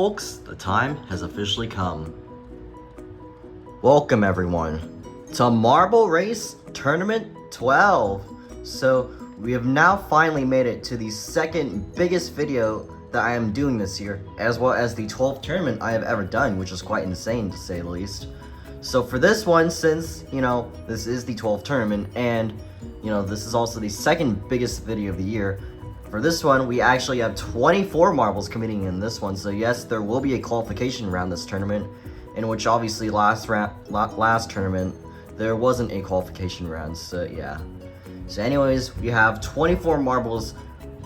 folks, the time has officially come. Welcome everyone to Marble Race Tournament 12. So we have now finally made it to the second biggest video that I am doing this year, as well as the 12th tournament I have ever done, which is quite insane to say the least. So for this one, since, this is the 12th tournament, and, this is also the second biggest video of the year, for this one, we actually have 24 marbles competing in this one. So yes, there will be a qualification round this tournament, in which obviously last tournament, there wasn't a qualification round, so yeah. So anyways, we have 24 marbles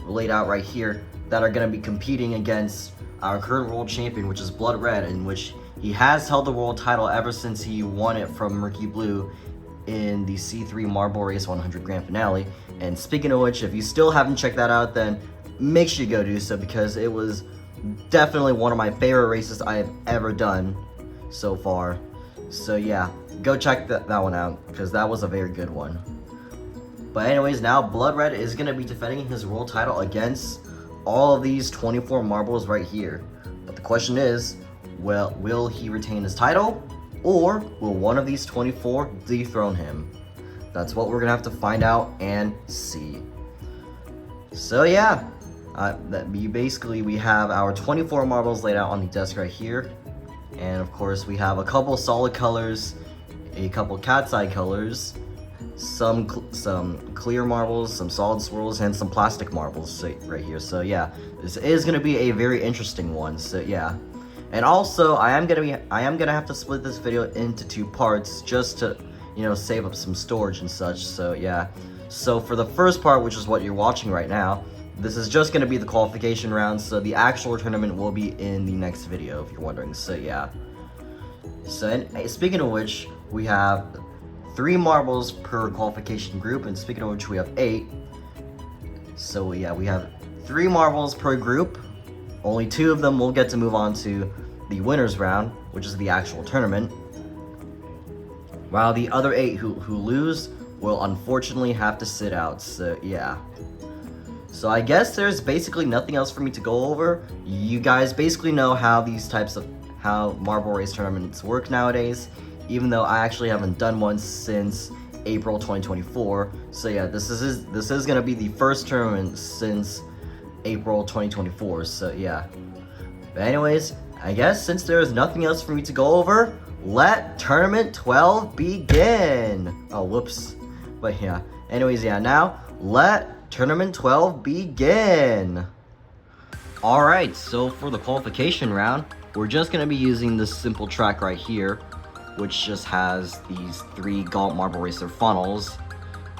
laid out right here that are going to be competing against our current world champion, which is Blood Red, in which he has held the world title ever since he won it from Murky Blue in the C3 Marble Race 100 Grand Finale. And speaking of which, if you still haven't checked that out, then make sure you go do so, because it was definitely one of my favorite races I have ever done so far. So yeah, go check that one out, because that was a very good one. But anyways, now Blood Red is going to be defending his world title against all of these 24 marbles right here. But the question is, well, will he retain his title, or will one of these 24 dethrone him? That's what we're gonna have to find out and see. So yeah, we have our 24 marbles laid out on the desk right here, and of course we have a couple solid colors, a couple cat's eye colors, some clear marbles, some solid swirls, and some plastic marbles right here. So yeah, this is gonna be a very interesting one. So yeah. And also, I am gonna have to split this video into 2 parts just to, save up some storage and such. So yeah. So for the first part, which is what you're watching right now, this is just gonna be the qualification round. So the actual tournament will be in the next video, if you're wondering. So yeah. So and speaking of which, we have 3 marbles per qualification group, and speaking of which, we have 8. So yeah, we have 3 marbles per group. Only 2 of them will get to move on to the winners round, which is the actual tournament, while the other 8 who lose will unfortunately have to sit out. So yeah. So I guess there's basically nothing else for me to go over. You guys basically know how how Marble Race tournaments work nowadays, even though I actually haven't done one since April 2024. So yeah, this is gonna be the first tournament since April 2024, so yeah. But anyways, I guess since there is nothing else for me to go over, let Tournament 12 begin! Oh, whoops. But yeah, anyways, yeah, now, let Tournament 12 begin! Alright, so for the qualification round, we're just gonna be using this simple track right here, which just has these 3 Gaunt Marble Racer funnels,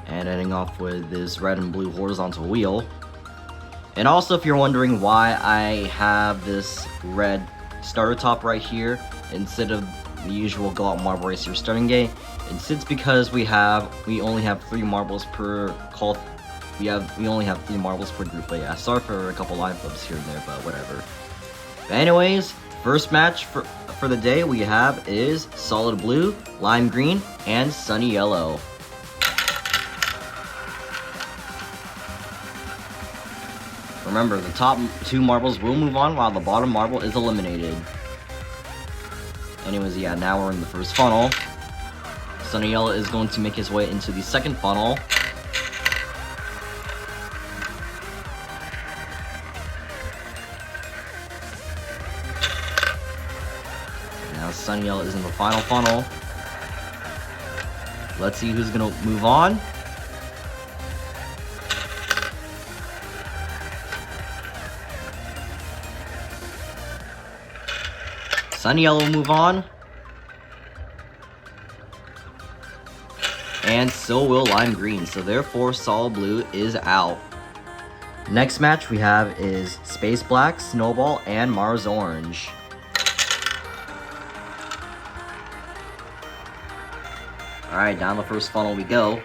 and ending off with this red and blue horizontal wheel. And also, if you're wondering why I have this red starter top right here instead of the usual Gaunt Marble Racer starting gate, it's because we only have 3 marbles per we only have 3 marbles per group. But yeah, sorry for a couple line flips here and there, but whatever. But anyways, first match for the day we have is Solid Blue, Lime Green, and Sunny Yellow. Remember, the top 2 marbles will move on while the bottom marble is eliminated. Anyways, yeah, now we're in the first funnel. Sunny Yellow is going to make his way into the second funnel. Now Sunny Yellow is in the final funnel. Let's see who's going to move on. Sunny Yellow will move on. And so will Lime Green, so therefore Solid Blue is out. Next match we have is Space Black, Snowball, and Mars Orange. Alright, down the first funnel we go.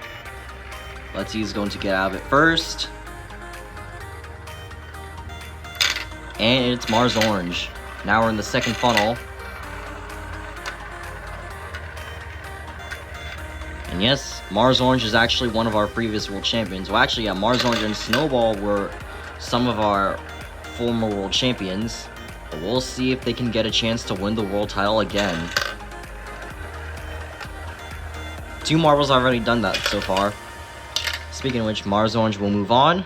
Let's see who's going to get out of it first. And it's Mars Orange. Now we're in the second funnel. And yes, Mars Orange is actually one of our previous world champions. Well, actually, yeah, Mars Orange and Snowball were some of our former world champions. But we'll see if they can get a chance to win the world title again. 2 marbles have already done that so far. Speaking of which, Mars Orange will move on.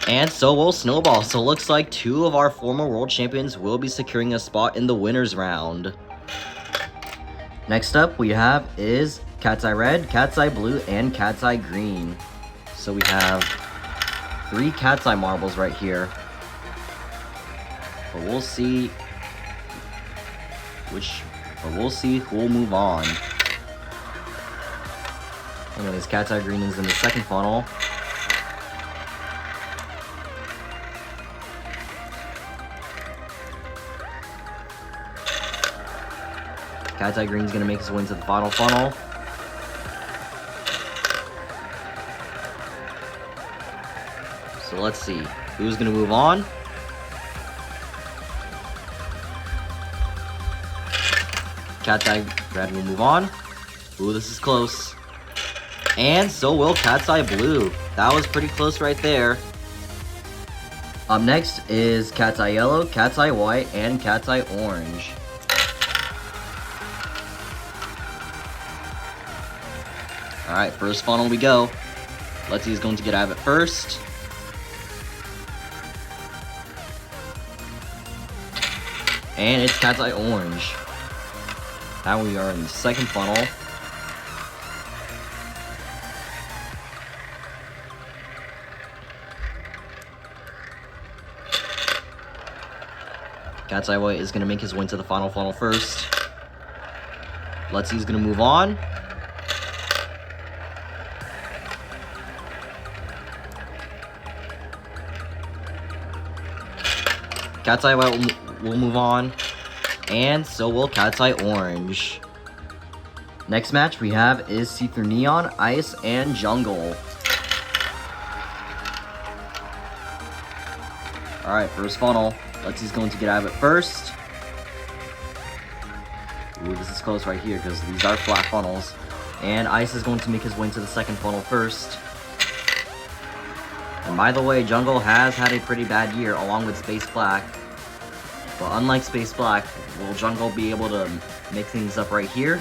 And so will Snowball. So it looks like 2 of our former world champions will be securing a spot in the winners round. Next up we have is Cat's Eye Red, Cat's Eye Blue, and Cat's Eye Green. So we have 3 Cat's Eye marbles right here. But we'll see who will move on. Anyways, Cat's Eye Green is in the second funnel. Cat's Eye Green is going to make his way into the final funnel. So let's see who's going to move on. Cat's Eye Red will move on. Ooh, this is close. And so will Cat's Eye Blue. That was pretty close right there. Up next is Cat's Eye Yellow, Cat's Eye White, and Cat's Eye Orange. Alright, first funnel we go. Let's see who's going to get out of it first. And it's Cat's Eye Orange. Now we are in the second funnel. Cat's Eye White is going to make his way to the final funnel first. Let's see who's going to move on. Cat's Eye White will move on, and so will Cat's Eye Orange. Next match we have is See-Through Neon, Ice, and Jungle. Alright, first funnel. Let's see who's going to get out of it first. Ooh, this is close right here because these are flat funnels. And Ice is going to make his way into the second funnel first. And by the way, Jungle has had a pretty bad year along with Space Black. But unlike Space Black, will Jungle be able to make things up right here?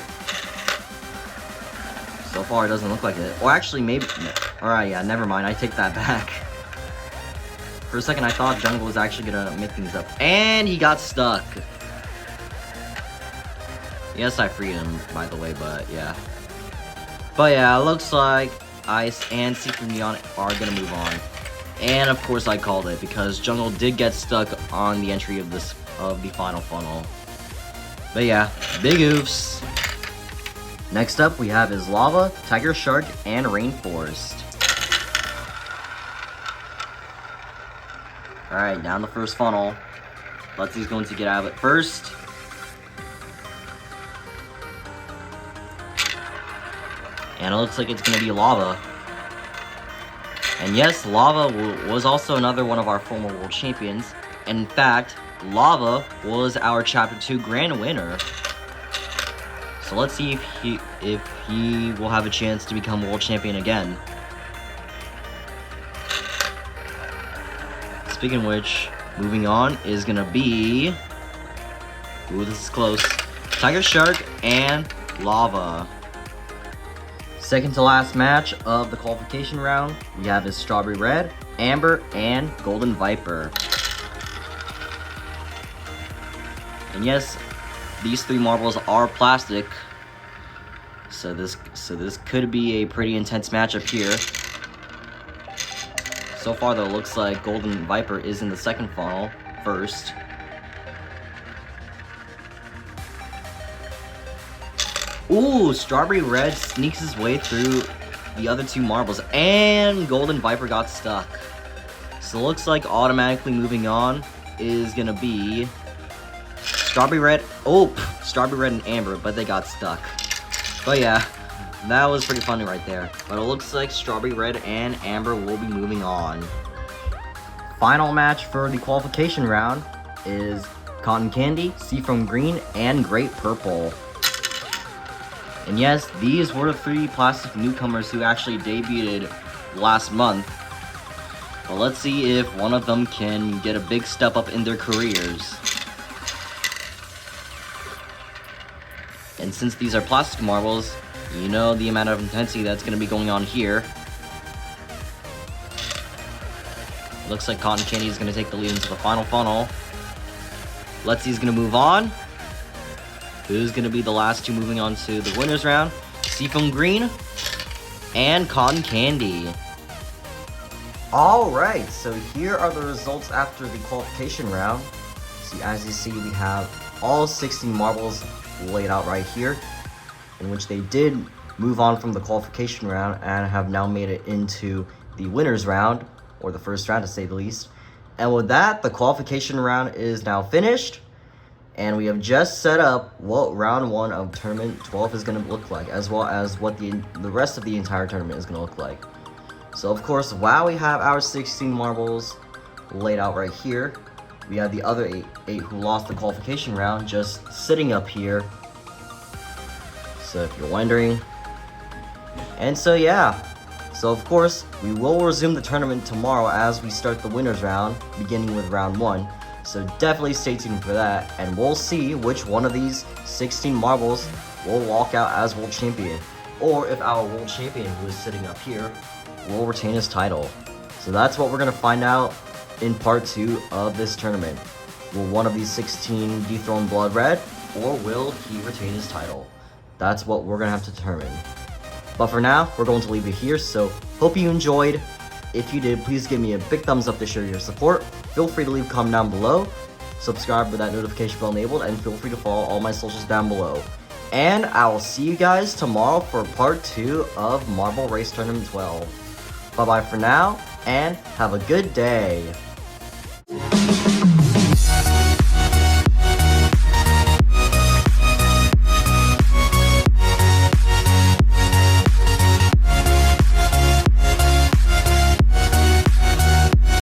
So far, it doesn't look like it. Or actually, maybe... Alright, yeah, never mind. I take that back. For a second, I thought Jungle was actually gonna make things up. And he got stuck. Yes, I freed him, by the way, but yeah. But yeah, it looks like Ice and See-Through Neon are gonna move on. And of course I called it, because Jungle did get stuck on the entry of the final funnel. But yeah, big oofs. Next up we have is Lava, Tiger Shark, and Rainforest. Alright, down the first funnel. Let's see who's going to get out of it first. And it looks like it's going to be Lava. And yes, Lava was also another one of our former world champions. And in fact, Lava was our Chapter 2 grand winner. So let's see if he will have a chance to become world champion again. Speaking of which, moving on is gonna be... Ooh, this is close. Tiger Shark and Lava. Second to last match of the qualification round, we have is Strawberry Red, Amber, and Golden Viper. And yes, these 3 marbles are plastic, so this could be a pretty intense matchup here. So far though, it looks like Golden Viper is in the second funnel first. Ooh, Strawberry Red sneaks his way through the other 2 marbles, and Golden Viper got stuck. So it looks like automatically moving on is gonna be Strawberry Red. Oh, Strawberry Red and Amber, but they got stuck. But yeah, that was pretty funny right there. But it looks like Strawberry Red and Amber will be moving on. Final match for the qualification round is Cotton Candy, Seafoam Green, and Great Purple. And yes, these were the 3 plastic newcomers who actually debuted last month. Well, let's see if one of them can get a big step up in their careers. And since these are plastic marbles, you know the amount of intensity that's going to be going on here. Looks like Cotton Candy is going to take the lead into the final funnel. Let's see who's going to move on. Who's going to be the last two moving on to the winner's round? Seafoam Green and Cotton Candy. Alright, so here are the results after the qualification round. See, as you see, we have all 16 marbles laid out right here, in which they did move on from the qualification round and have now made it into the winner's round, or the first round to say the least. And with that, the qualification round is now finished, and we have just set up what round 1 of tournament 12 is going to look like, as well as what the rest of the entire tournament is going to look like. So of course, while we have our 16 marbles laid out right here, we have the other eight who lost the qualification round just sitting up here. So if you're wondering. And so yeah. So of course, we will resume the tournament tomorrow as we start the winner's round, beginning with round 1. So definitely stay tuned for that, and we'll see which one of these 16 marbles will walk out as world champion, or if our world champion, who is sitting up here, will retain his title. So that's what we're going to find out in part 2 of this tournament. Will one of these 16 dethrone Blood Red, or will he retain his title? That's what we're going to have to determine. But for now, we're going to leave it here, so hope you enjoyed. If you did, please give me a big thumbs up to show your support. Feel free to leave a comment down below, subscribe with that notification bell enabled, and feel free to follow all my socials down below. And I will see you guys tomorrow for part 2 of Marble Race Tournament 12. Bye bye for now, and have a good day.